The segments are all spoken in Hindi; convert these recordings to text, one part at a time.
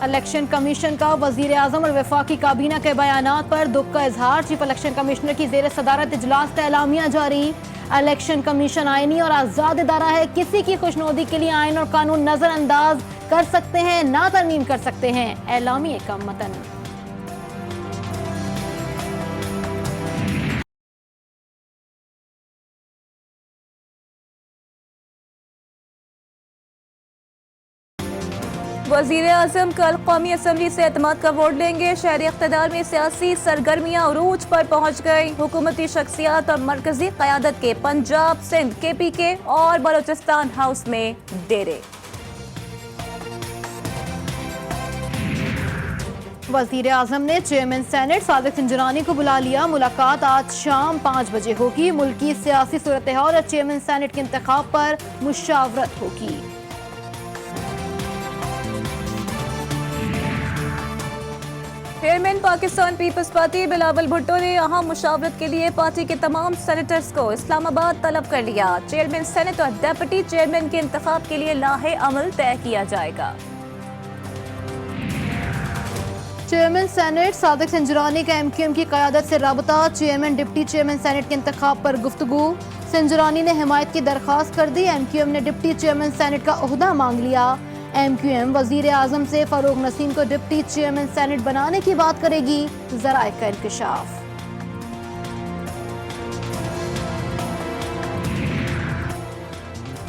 इलेक्शन कमीशन का वजीर आजम और वफाकी काबीना के बयानात पर दुख का इजहार। चीफ इलेक्शन कमिश्नर की जेर सदारत इजलास का एलामिया जारी। इलेक्शन कमीशन आईनी और आजाद इदारा है, किसी की खुशनुदी के लिए आइन और कानून नजरअंदाज कर सकते हैं, ना तरमीम कर सकते हैं। एलामिया का मतन। वजीर आजम कल कौमी असम्बली से एतमाद का वोट लेंगे। शहरी इख्तिदार में सियासी सरगर्मियां उरूज पर पहुंच गई। हुकूमती शख्सियात और मरकजी क़यादत के पंजाब, सिंध, KPK और बलोचिस्तान हाउस में डेरे। वजीर आजम ने चेयरमैन सेनेट सादिक सिंजरानी को बुला लिया। मुलाकात आज शाम 5 बजे होगी। मुल्की सियासी सूरत हाल और चेयरमैन सेनेट के इंतखाब पर मुशावरत होगी। चेयरमैन पाकिस्तान पीपल्स पार्टी बिलावल भुट्टो ने अहम मुशावरत के लिए पार्टी के तमाम सेनेटर्स को इस्लामाबाद तलब कर लिया। चेयरमैन सेनेट और डेप्यूटी चेयरमैन के इंतखाब के लिए लाहे अमल तय किया जाएगा। चेयरमैन सेनेट सादिक सिंजरानी का MQM की क़यादत से राबता। चेयरमैन डिप्टी चेयरमैन सेनेट के इंतखाब पर गुफ्तगू। सिंजरानी ने हिमायत की दरख्वास्त कर दी। MQM ने डिप्टी चेयरमैन सेनेट का ओहदा मांग लिया। MQM वजीर आजम से फरूक नसीम को डिप्टी चेयरमैन सेनेट बनाने की बात करेगी। ज़राए का इंकशाफ।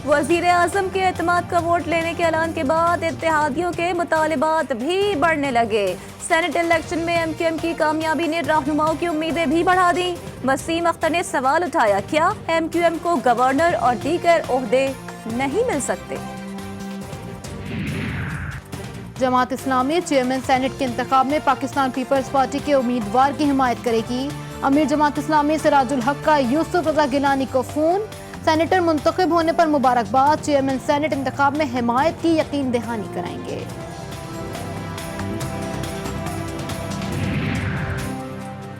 वजीर आजम के एतमाद का वोट लेने के ऐलान के बाद इत्तेहादियों के मुतालिबात भी बढ़ने लगे। सेनेट इलेक्शन में MQM की कामयाबी ने रहनुमाओं की उम्मीदें भी बढ़ा दी। वसीम अख्तर ने सवाल उठाया, क्या MQM को गवर्नर और दीगर ओहदे नहीं मिल सकते? जमात इस्लामी चेयरमैन सेनेट के इंतखाब में पाकिस्तान पीपल्स पार्टी के उम्मीदवार की हिमायत करेगी। अमीर जमात इस्लामी सिराजुल हक का यूसुफ रजा गिलानी को फोन। सेनेटर मुंतखब होने पर मुबारकबाद। चेयरमैन सेनेट इंतखाब में हिमायत की यकीन दहानी कराएंगे।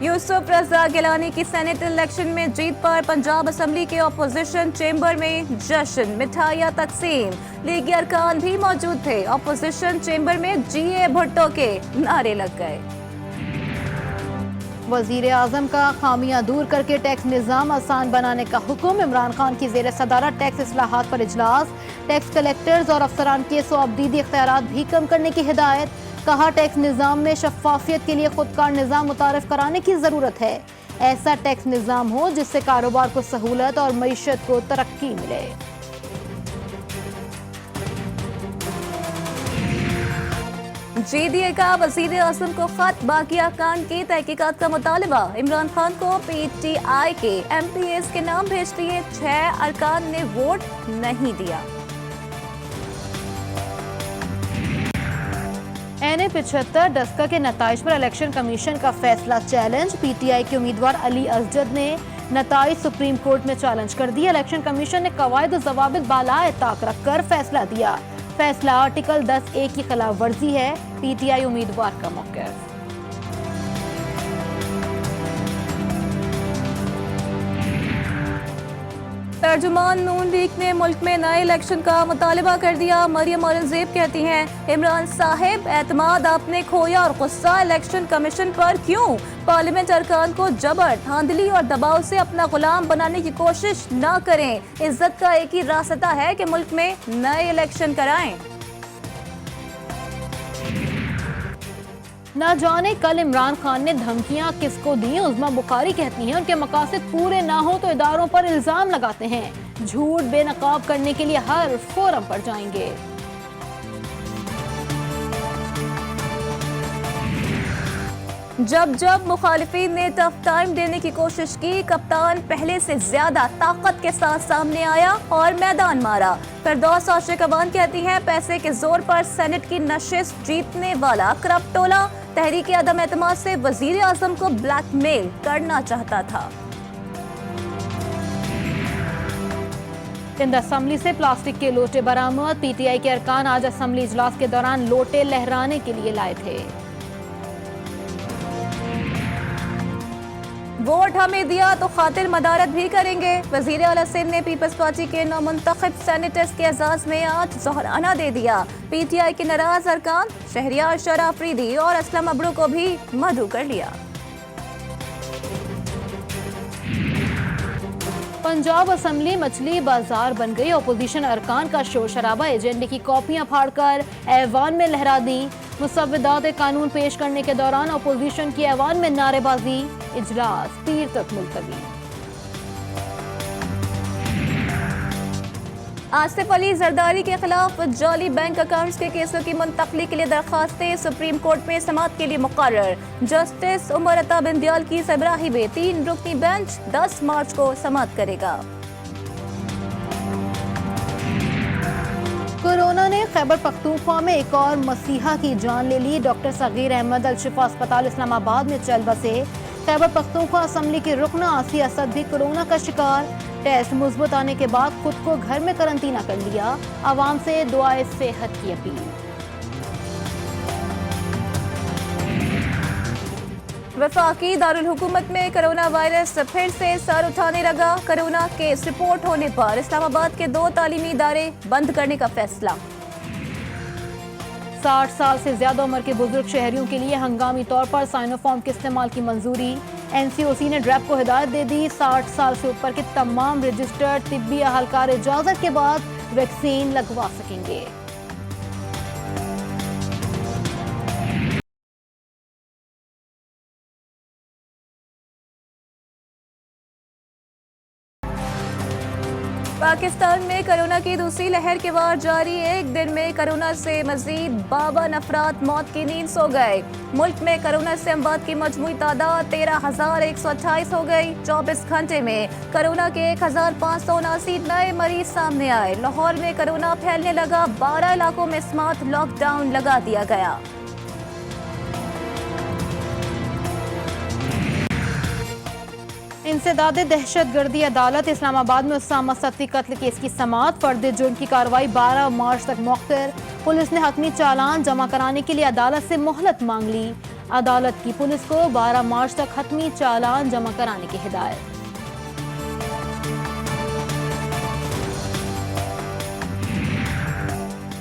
यूसुफ रजा गिलानी की सेनेट इलेक्शन में जीत पर पंजाब असम्बली के अपोजिशन चेंबर में जश्न, मिठाइयाँ तकसीम। लीगी अरकान भी मौजूद थे। अपोजिशन चेंबर में GA भुट्टो के नारे लग गए। वजीर आजम का खामियां दूर करके टैक्स निज़ाम आसान बनाने का हुक्म। इमरान खान की जेर सदारत टैक्स इस्लाहात पर इजलास। टैक्स कलेक्टर्स और अफसरान के सोअबदीदी इख्तियारात भी कम करने की हिदायत। कहा, टैक्स निज़ाम में शफाफियत के लिए खुदकार निज़ाम मुतारफ कराने की ज़रूरत है। ऐसा टैक्स निज़ाम हो जिससे कारोबार को सहूलत और मईशत को तरक्की मिले। GDA का वजीर आजम को खत। बाकी अरकान की तहकीकात का मुतालबा। इमरान खान को PTI के MPAs के नाम भेज दिए। 6 अरकान ने वोट नहीं दिया। NA 75 डस्का के नताइज पर इलेक्शन कमीशन का फैसला चैलेंज। PTI के उम्मीदवार अली असजद ने नताइज सुप्रीम कोर्ट में चैलेंज कर दिया। इलेक्शन कमीशन ने कवायद और ज़वाबित बालाए ताक रखकर फैसला दिया। फैसला आर्टिकल 10A की खिलाफ वर्जी है। PTI उम्मीदवार का मौक़िफ़। तर्जुमान नून लीग ने मुल्क में नए इलेक्शन का मुतालबा कर दिया। मरियम औरंगजेब कहती हैं, इमरान साहिब एतमाद आपने खोया और गुस्सा इलेक्शन कमीशन पर क्यों? पार्लियामेंट अरकान को जबर, धांधली और दबाव से अपना गुलाम बनाने की कोशिश ना करें। इज्जत का एक ही रास्ता है कि मुल्क में नए इलेक्शन कराएं। ना जाने कल इमरान खान ने धमकियां किसको दी। उज़मा बुखारी कहती हैं उनके मकासद पूरे ना हो तो इदारों पर इल्जाम लगाते हैं। झूठ बेनकाब करने के लिए हर फोरम पर जाएंगे। जब जब मुखालिफिन ने टफ टाइम देने की कोशिश की, कप्तान पहले से ज्यादा ताकत के साथ सामने आया और मैदान मारा। फिरदौस आशिक अवान कहती हैं, पैसे के जोर पर सेनेट की नशिस्त जीतने वाला करप्ट टोला तहरीक अदम एतमाद से वजीर आजम को ब्लैकमेल करना चाहता था। सिंध असम्बली से प्लास्टिक के लोटे बरामद। PTI के अरकान आज असम्बली इजलास के दौरान लोटे लहराने के लिए लाए थे। वोट हमें दिया तो खातिर मदारत भी करेंगे। वजीर आला सिंध ने पीपल्स पार्टी के नौमुंतखब सेनेटर्स के एजाज में आज ज़ोहराना दे दिया। PTI के नाराज अरकान शहरियार शरा अफरीदी और असलम अबड़ू को भी मधु कर लिया। पंजाब असम्बली मछली बाजार बन गई। अपोजिशन अरकान का शोर शराबा, एजेंडे की कॉपियां फाड़कर ऐवान में लहरा दी। मुसव्वदात कानून पेश करने के दौरान अपोजिशन की ऐवान में नारेबाजी, इजलास पीर तक मुलतवी। आसिफ अली जरदारी के खिलाफ जाली बैंक अकाउंट्स के केसों की मुंतकली के लिए दरखास्तें सुप्रीम कोर्ट में समाअत के लिए मुकर्रर। जस्टिस उमर अता बिंदियाल की सरबराही में 3 रुकनी बेंच 10 मार्च को समाअत करेगा। कोरोना ने खैबर पख्तूनख्वा में एक और मसीहा की जान ले ली। डॉक्टर सगीर अहमद अल शिफा अस्पताल इस्लामाबाद में चल बसे। खैबर पख्तूनख्वा असम्बली के रुकना आसिया असद भी कोरोना का शिकार। टेस्ट मुस्बत आने के बाद खुद को घर में करंतना कर लिया। आवाम से दुआए सेहत की अपील। वफाकी दारुल हुकूमत में कोरोना वायरस फिर से सर उठाने लगा। कोरोना केस रिपोर्ट होने पर इस्लामाबाद के 2 तालीमी इदारे बंद करने का फैसला। 60 साल से ज्यादा उम्र के बुजुर्ग शहरियों के लिए हंगामी तौर पर साइनोफॉर्म के इस्तेमाल की मंजूरी। NCOC ने ड्रैप को हिदायत दे दी। 60 साल से ऊपर के तमाम रजिस्टर्ड तिब्बी अहलकार इजाजत के बाद वैक्सीन लगवा सकेंगे। पाकिस्तान में कोरोना की दूसरी लहर के बाद जारी एक दिन में कोरोना से मजीद 52 अफराद मौत की नींद सो गए। मुल्क में कोरोना से अमवात की मजमूई तादाद 13,128 हो गई। 24 घंटे में कोरोना के 1,579 नए मरीज सामने आए। लाहौर में कोरोना फैलने लगा। 12 इलाकों में स्मार्ट लॉकडाउन लगा दिया गया। इंसदादे दहशतगर्दी अदालत इस्लामाबाद में उसामा सत्ती कत्ल केस की समाअत। फर्द जुर्म की कार्रवाई 12 मार्च तक मुख्तर। पुलिस ने हतमी चालान जमा कराने के लिए अदालत से मोहलत मांग ली। अदालत की पुलिस को 12 मार्च तक हतमी चालान जमा कराने की हिदायत।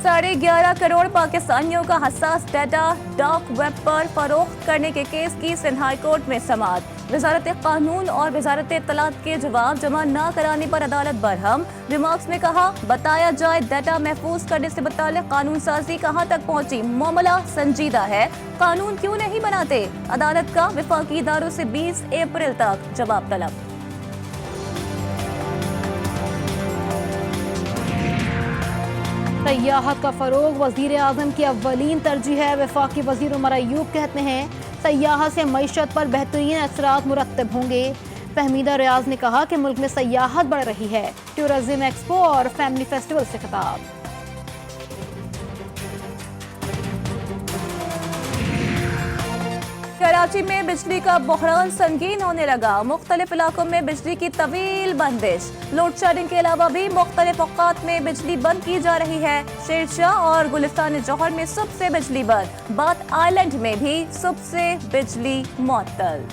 $11.5 करोड़ पाकिस्तानियों का हसास डाटा डार्क वेब पर फरोख्त करने के केस की सिंध हाई कोर्ट में समाअत। वजारत कानून और वजारत इत्तलात के जवाब जमा न कराने पर अदालत बरहम। रिमार्क्स में कहा, बताया जाए डाटा महफूज करने से मुताल्लिक कानून साजी कहां तक पहुंची। मामला संजीदा है, कानून क्यों नहीं बनाते। अदालत का वफाकी इदारों से 20 अप्रैल तक जवाब तलब। सयाहत का फरोग वजीर आजम की अव्वलीन तरजीह है। वफाकी वजीर उमर अयूब कहते हैं, सयाहत से मईशत पर बेहतरीन असरात मुरत्तब होंगे। फहमीदा रियाज ने कहा कि मुल्क में सयाहत बढ़ रही है। टूरिज्म एक्सपो और फैमिली फेस्टिवल से खिताब। कराची में बिजली का बहरान संगीन होने लगा। मुख्तलिफ इलाकों में बिजली की तवील बंदिश। लोड शेडिंग के अलावा भी मुख्तलिफ औकात में बिजली बंद की जा रही है। शेरशाह और गुलिस्तान जौहर में सुबह से बिजली बंद। बात आइलैंड में भी सुबह से बिजली मुअत्तल।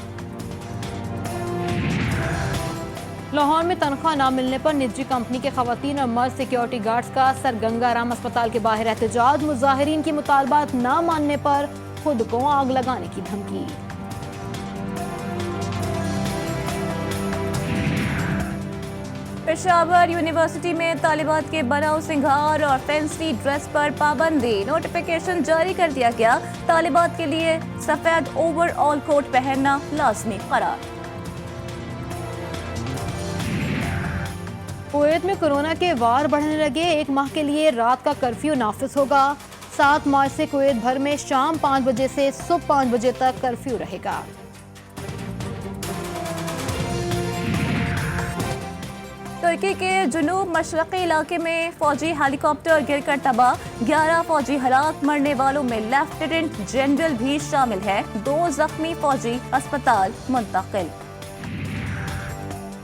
लाहौर में तनख्वाह न मिलने पर निजी कंपनी के खवातीन और मर्द सिक्योरिटी गार्ड्स का सर गंगाराम अस्पताल के बाहर एहतजाज। मुजाहिरीन की मुतालबात न मानने पर खुद को आग लगाने की धमकी। पेशावर यूनिवर्सिटी में तालिबात के बनाव सिंगार और फैंसी ड्रेस पर पाबंदी। नोटिफिकेशन जारी कर दिया गया। तालिबात के लिए सफेद ओवरऑल कोट पहनना लाजमी करार। कुवैत में कोरोना के वार बढ़ने लगे। 1 माह के लिए रात का कर्फ्यू नाफिज होगा। 7 मार्च से कुवैत भर में शाम 5 बजे से सुबह 5 बजे तक कर्फ्यू रहेगा। तुर्की के जुनूब मशरक़ी इलाके में फौजी हेलीकॉप्टर गिरकर तबाह। 11 फौजी हलाक, मरने वालों में लेफ्टिनेंट जनरल भी शामिल है। 2 जख्मी फौजी अस्पताल मुंतकिल।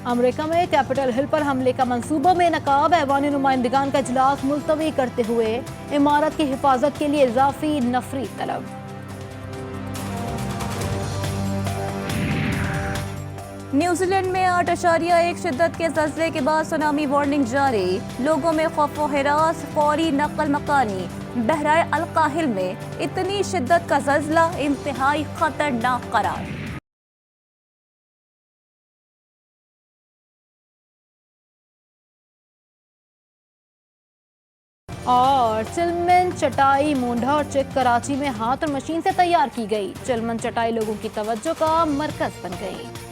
अमेरिका में कैपिटल हिल पर हमले का मंसूबा बेनकाब। ऐवान नुमाइंदगान का इजलास मुलतवी करते हुए इमारत की हिफाजत के लिए इजाफी नफरी तलब। न्यूजीलैंड में 8.1 शिद्दत के ज़लज़ले के बाद सुनामी वार्निंग जारी, लोगों में खौफ व हिरास, फौरी नकल मकानी। बहराए अलकाहिल में इतनी शिद्दत का ज़लज़ला इंतहाई खतरनाक करार। और चिलमन चटाई मूंढा और चिक कराची में हाथ और मशीन से तैयार की गई। चिलमन चटाई लोगों की तवज्जो का मरकज बन गई।